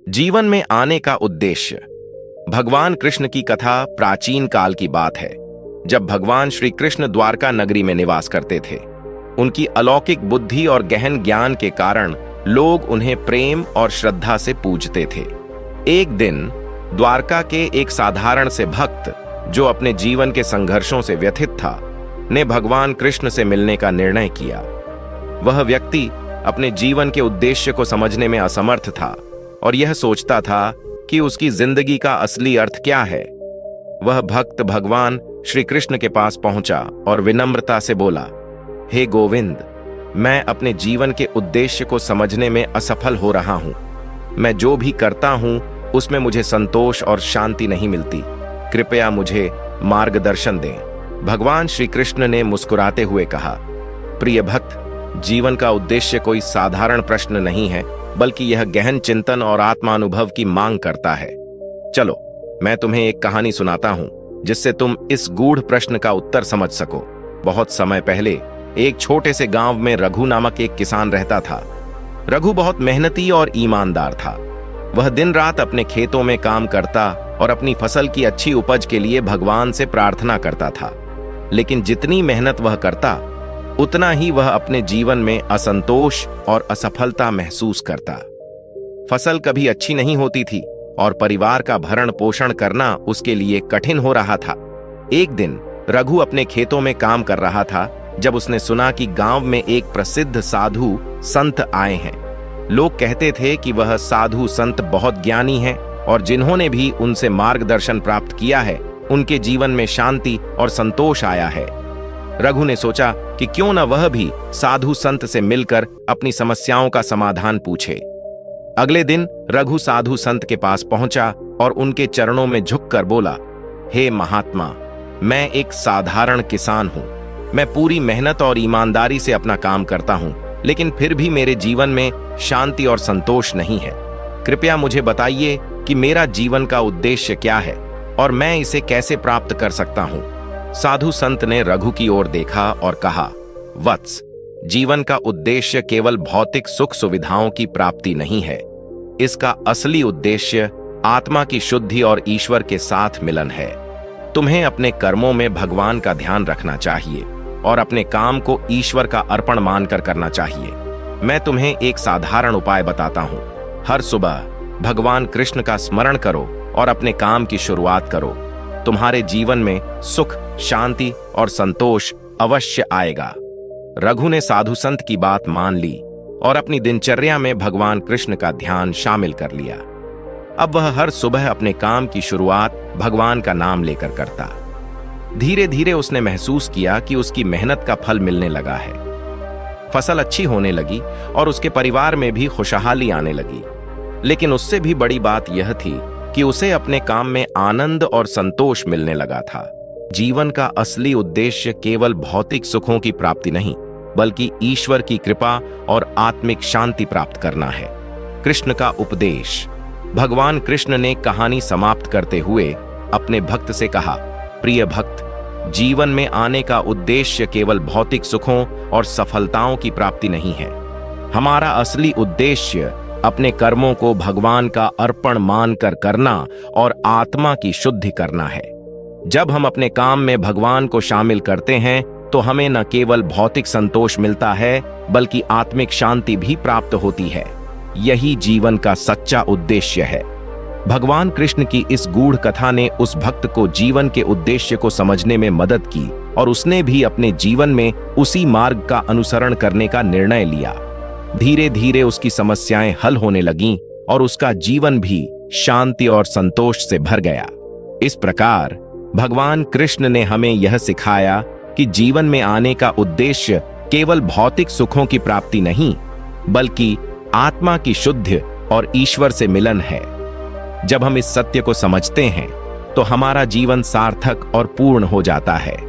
जीवन में आने का उद्देश्य। भगवान कृष्ण की कथा प्राचीन काल की बात है, जब भगवान श्री कृष्ण द्वारका नगरी में निवास करते थे। उनकी अलौकिक बुद्धि और गहन ज्ञान के कारण लोग उन्हें प्रेम और श्रद्धा से पूजते थे। एक दिन द्वारका के एक साधारण से भक्त, जो अपने जीवन के संघर्षों से व्यथित था, ने भगवान कृष्ण से मिलने का निर्णय किया। वह व्यक्ति अपने जीवन के उद्देश्य को समझने में असमर्थ था और यह सोचता था कि उसकी जिंदगी का असली अर्थ क्या है। वह भक्त भगवान श्री कृष्ण के पास पहुंचा और विनम्रता से बोला, हे गोविंद, मैं अपने जीवन के उद्देश्य को समझने में असफल हो रहा हूं। मैं जो भी करता हूं उसमें मुझे संतोष और शांति नहीं मिलती। कृपया मुझे मार्गदर्शन दें। भगवान श्री कृष्ण ने मुस्कुराते हुए कहा, प्रिय भक्त, जीवन का उद्देश्य कोई साधारण प्रश्न नहीं है, बल्कि यह गहन चिंतन और आत्मानुभव की मांग करता है। चलो, मैं तुम्हें एक कहानी सुनाता हूं, जिससे तुम इस गूढ़ प्रश्न का उत्तर समझ सको। बहुत समय पहले एक छोटे से गांव में रघु नामक एक किसान रहता था। रघु बहुत मेहनती और ईमानदार था। वह दिन रात अपने खेतों में काम करता और अपनी फसल की अच्छी उपज के लिए भगवान से प्रार्थना करता था। लेकिन जितनी मेहनत वह करता, उतना ही वह अपने जीवन में असंतोष और असफलता महसूस करता। फसल कभी अच्छी नहीं होती थी और परिवार का भरण पोषण करना उसके लिए कठिन हो रहा था। एक दिन रघु अपने खेतों में काम कर रहा था, जब उसने सुना कि गांव में एक प्रसिद्ध साधु संत आए हैं। लोग कहते थे कि वह साधु संत बहुत ज्ञानी हैं और जिन्होंने भी उनसे मार्गदर्शन प्राप्त किया है, उनके जीवन में शांति और संतोष आया है। रघु ने सोचा कि क्यों न वह भी साधु संत से मिलकर अपनी समस्याओं का समाधान पूछे। अगले दिन रघु साधु संत के पास पहुंचा और उनके चरणों में झुककर बोला, हे महात्मा, मैं एक साधारण किसान हूं। मैं पूरी मेहनत और ईमानदारी से अपना काम करता हूं, लेकिन फिर भी मेरे जीवन में शांति और संतोष नहीं है। कृपया मुझे बताइए कि मेरा जीवन का उद्देश्य क्या है और मैं इसे कैसे प्राप्त कर सकता हूं। साधु संत ने रघु की ओर देखा और कहा, वत्स, जीवन का उद्देश्य केवल भौतिक सुख सुविधाओं की प्राप्ति नहीं है। इसका असली उद्देश्य आत्मा की शुद्धि और ईश्वर के साथ मिलन है। तुम्हें अपने कर्मों में भगवान का ध्यान रखना चाहिए और अपने काम को ईश्वर का अर्पण मानकर करना चाहिए। मैं तुम्हें एक साधारण उपाय बताता हूं। हर सुबह भगवान कृष्ण का स्मरण करो और अपने काम की शुरुआत करो। तुम्हारे जीवन में सुख, शांति और संतोष अवश्य आएगा। रघु ने साधु संत की बात मान ली और अपनी दिनचर्या में भगवान कृष्ण का ध्यान शामिल कर लिया। अब वह हर सुबह अपने काम की शुरुआत भगवान का नाम लेकर करता। धीरे धीरे उसने महसूस किया कि उसकी मेहनत का फल मिलने लगा है। फसल अच्छी होने लगी और उसके परिवार में भी खुशहाली आने लगी। लेकिन उससे भी बड़ी बात यह थी कि उसे अपने काम में आनंद और संतोष मिलने लगा था। जीवन का असली उद्देश्य केवल भौतिक सुखों की प्राप्ति नहीं, बल्कि ईश्वर की कृपा और आत्मिक शांति प्राप्त करना है। कृष्ण का उपदेश। भगवान कृष्ण ने कहानी समाप्त करते हुए अपने भक्त से कहा, प्रिय भक्त, जीवन में आने का उद्देश्य केवल भौतिक सुखों और सफलताओं की प्राप्ति नहीं है। हमारा असली उद्देश्य अपने कर्मों को भगवान का अर्पण मानकर करना और आत्मा की शुद्धि करना है। जब हम अपने काम में भगवान को शामिल करते हैं, तो हमें न केवल भौतिक संतोष मिलता है, बल्कि आत्मिक शांति भी प्राप्त होती है। यही जीवन का सच्चा उद्देश्य है। भगवान कृष्ण की इस गूढ़ कथा ने उस भक्त को जीवन के उद्देश्य को समझने में मदद की और उसने भी अपने जीवन में उसी मार्ग का अनुसरण करने का निर्णय लिया। धीरे धीरे उसकी समस्याएं हल होने लगीं और उसका जीवन भी शांति और संतोष से भर गया। इस प्रकार भगवान कृष्ण ने हमें यह सिखाया कि जीवन में आने का उद्देश्य केवल भौतिक सुखों की प्राप्ति नहीं, बल्कि आत्मा की शुद्धि और ईश्वर से मिलन है। जब हम इस सत्य को समझते हैं, तो हमारा जीवन सार्थक और पूर्ण हो जाता है।